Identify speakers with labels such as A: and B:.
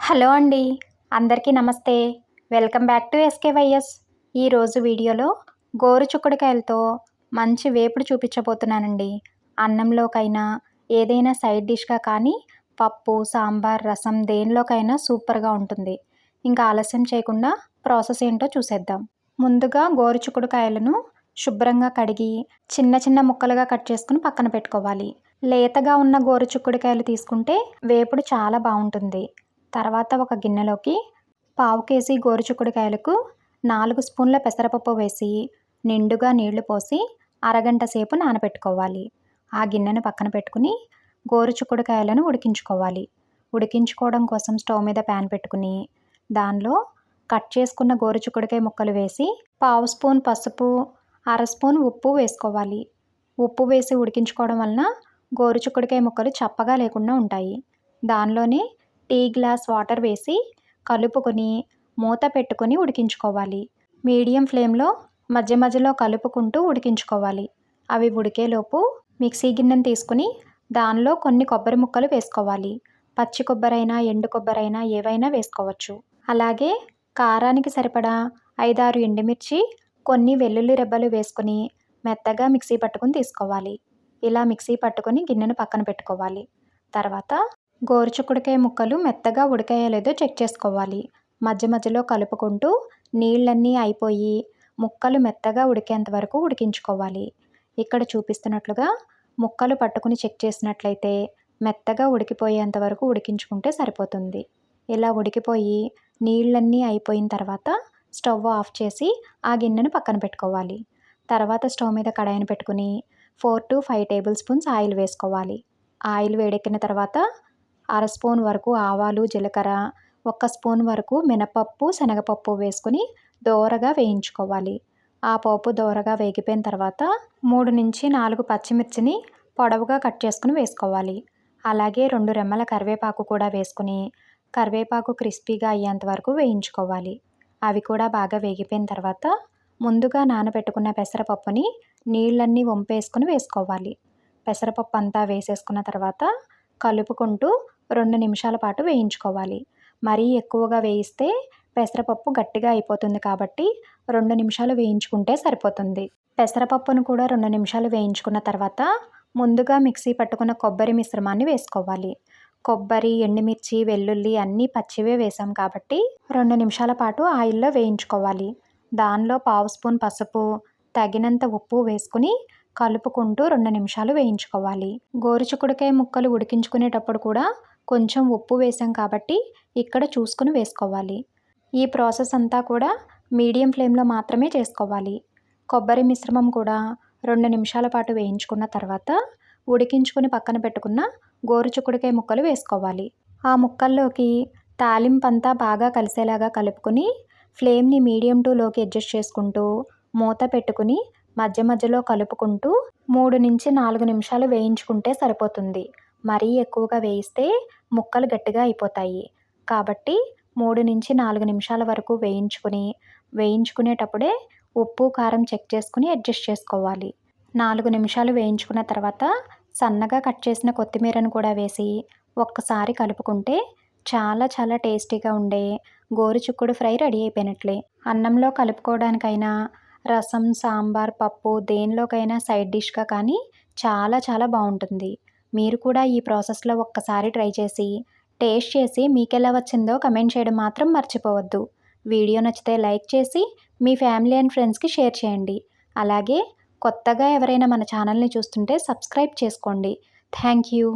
A: Hello అండి. అందరికీ నమస్తే. Welcome back to SKYS. ఈరోజు వీడియోలో గోరుచిక్కుడుకాయలతో మంచి వేపుడు చూపించబోతున్నానండి. అన్నంలోకైనా ఏదైనా సైడ్ డిష్గా కానీ పప్పు, సాంబార్, రసం దేనిలోకైనా సూపర్గా ఉంటుంది. ఇంకా ఆలస్యం చేయకుండా ప్రాసెస్ ఏంటో చూసేద్దాం. ముందుగా గోరుచిక్కుడుకాయలను శుభ్రంగా కడిగి చిన్న చిన్న ముక్కలుగా కట్ చేసుకుని పక్కన పెట్టుకోవాలి. లేతగా ఉన్న గోరుచిక్కుడుకాయలు తీసుకుంటే వేపుడు చాలా బాగుంటుంది. తర్వాత ఒక గిన్నెలోకి పావు కేజీ గోరుచిక్కుడుకాయలకు 4 స్పూన్ల పెసరపప్పు వేసి నిండుగా నీళ్లు పోసి అరగంట సేపు నానబెట్టుకోవాలి. ఆ గిన్నెను పక్కన పెట్టుకుని గోరుచిక్కుడుకాయలను ఉడికించుకోవాలి. ఉడికించుకోవడం కోసం స్టవ్ మీద ప్యాన్ పెట్టుకుని దానిలో కట్ చేసుకున్న గోరుచిక్కుడుకాయ ముక్కలు వేసి పావు స్పూన్ పసుపు, అర స్పూన్ ఉప్పు వేసుకోవాలి. ఉప్పు వేసి ఉడికించుకోవడం వలన గోరుచిక్కుడుకాయ ముక్కలు చప్పగా లేకుండా ఉంటాయి. దానిలోనే టీ గ్లాస్ వాటర్ వేసి కలుపుకొని మూత పెట్టుకొని ఉడికించుకోవాలి. మీడియం ఫ్లేమ్లో మధ్య మధ్యలో కలుపుకుంటూ ఉడికించుకోవాలి. అవి ఉడికేలోపు మిక్సీ గిన్నెను తీసుకుని దానిలో కొన్ని కొబ్బరి ముక్కలు వేసుకోవాలి. పచ్చి కొబ్బరైనా ఎండు కొబ్బరైనా ఏవైనా వేసుకోవచ్చు. అలాగే కారానికి సరిపడా 5-6 ఎండుమిర్చి, కొన్ని వెల్లుల్లి రెబ్బలు వేసుకుని మెత్తగా మిక్సీ పట్టుకుని తీసుకోవాలి. ఇలా మిక్సీ పట్టుకొని గిన్నెను పక్కన పెట్టుకోవాలి. తర్వాత గోరుచిక్కుడుకాయ ముక్కలు మెత్తగా ఉడికాయో లేదో చెక్ చేసుకోవాలి. మధ్య మధ్యలో కలుపుకుంటూ నీళ్ళన్నీ అయిపోయి ముక్కలు మెత్తగా ఉడికేంత వరకు ఉడికించుకోవాలి. ఇక్కడ చూపిస్తున్నట్లుగా ముక్కలు పట్టుకుని చెక్ చేసినట్లయితే మెత్తగా ఉడికిపోయేంత వరకు ఉడికించుకుంటే సరిపోతుంది. ఇలా ఉడికిపోయి నీళ్ళన్నీ అయిపోయిన తర్వాత స్టవ్ ఆఫ్ చేసి ఆ గిన్నెను పక్కన పెట్టుకోవాలి. తర్వాత స్టవ్ మీద కడాయిని పెట్టుకుని 4 to 5 టేబుల్ స్పూన్స్ ఆయిల్ వేసుకోవాలి. ఆయిల్ వేడెక్కిన తర్వాత అర స్పూన్ వరకు ఆవాలు, జీలకర్ర, 1 స్పూన్ వరకు మినపప్పు, శనగపప్పు వేసుకుని దోరగా వేయించుకోవాలి. ఆ పోపు దోరగా వేగిపోయిన తర్వాత 3-4 పచ్చిమిర్చిని పొడవుగా కట్ చేసుకుని వేసుకోవాలి. అలాగే 2 రెమ్మల కరివేపాకు కూడా వేసుకుని కరివేపాకు క్రిస్పీగా అయ్యేంత వరకు వేయించుకోవాలి. అవి కూడా బాగా వేగిపోయిన తర్వాత ముందుగా నానబెట్టుకున్న పెసరపప్పుని నీళ్ళన్నీ వంపేసుకుని వేసుకోవాలి. పెసరపప్పు అంతా వేసేసుకున్న తర్వాత కలుపుకుంటూ 2 నిమిషాల పాటు వేయించుకోవాలి. మరీ ఎక్కువగా వేయిస్తే పెసరపప్పు గట్టిగా అయిపోతుంది కాబట్టి 2 నిమిషాలు వేయించుకుంటే సరిపోతుంది. పెసరపప్పును కూడా 2 నిమిషాలు వేయించుకున్న తర్వాత ముందుగా మిక్సీ పట్టుకున్న కొబ్బరి మిశ్రమాన్ని వేసుకోవాలి. కొబ్బరి, ఎండుమిర్చి, వెల్లుల్లి అన్నీ పచ్చివే వేసాం కాబట్టి 2 నిమిషాల పాటు ఆయిల్లో వేయించుకోవాలి. దానిలో పావు స్పూన్ పసుపు, తగినంత ఉప్పు వేసుకుని కలుపుకుంటూ 2 నిమిషాలు వేయించుకోవాలి. గోరుచిక్కుడుకాయ ముక్కలు ఉడికించుకునేటప్పుడు కూడా కొంచెం ఉప్పు వేసాం కాబట్టి ఇక్కడ చూసుకుని వేసుకోవాలి. ఈ ప్రాసెస్ అంతా కూడా మీడియం ఫ్లేమ్లో మాత్రమే చేసుకోవాలి. కొబ్బరి మిశ్రమం కూడా 2 నిమిషాల పాటు వేయించుకున్న తర్వాత ఉడికించుకుని పక్కన పెట్టుకున్న గోరుచిక్కుడుకాయ ముక్కలు వేసుకోవాలి. ఆ ముక్కల్లోకి తాలింపంతా బాగా కలిసేలాగా కలుపుకొని ఫ్లేమ్ని మీడియం టు లోకి అడ్జస్ట్ చేసుకుంటూ మూత పెట్టుకుని మధ్య మధ్యలో కలుపుకుంటూ 3-4 నిమిషాలు వేయించుకుంటే సరిపోతుంది. మరీ ఎక్కువగా వేయిస్తే ముక్కలు గట్టిగా అయిపోతాయి. కాబట్టి 3-4 నిమిషాల వరకు వేయించుకునేటప్పుడే ఉప్పు, కారం చెక్ చేసుకుని అడ్జస్ట్ చేసుకోవాలి. 4 నిమిషాలు వేయించుకున్న తర్వాత సన్నగా కట్ చేసిన కొత్తిమీరను కూడా వేసి ఒక్కసారి కలుపుకుంటే చాలా చాలా టేస్టీగా ఉండే గోరుచిక్కుడు ఫ్రై రెడీ అయిపోయినట్లే. అన్నంలో కలుపుకోవడానికైనా, రసం, సాంబార్, పప్పు దేనిలోకైనా సైడ్ డిష్గా కానీ చాలా చాలా బాగుంటుంది. మీరు కూడా ఈ ప్రాసెస్లో ఒక్కసారి ట్రై చేసి టేస్ట్ చేసి మీకెలా వచ్చిందో కమెంట్ చేయడం మాత్రం మర్చిపోవద్దు. వీడియో నచ్చితే లైక్ చేసి మీ ఫ్యామిలీ అండ్ ఫ్రెండ్స్కి షేర్ చేయండి. అలాగే కొత్తగా ఎవరైనా మన ఛానల్ని చూస్తుంటే సబ్స్క్రైబ్ చేసుకోండి. Thank you.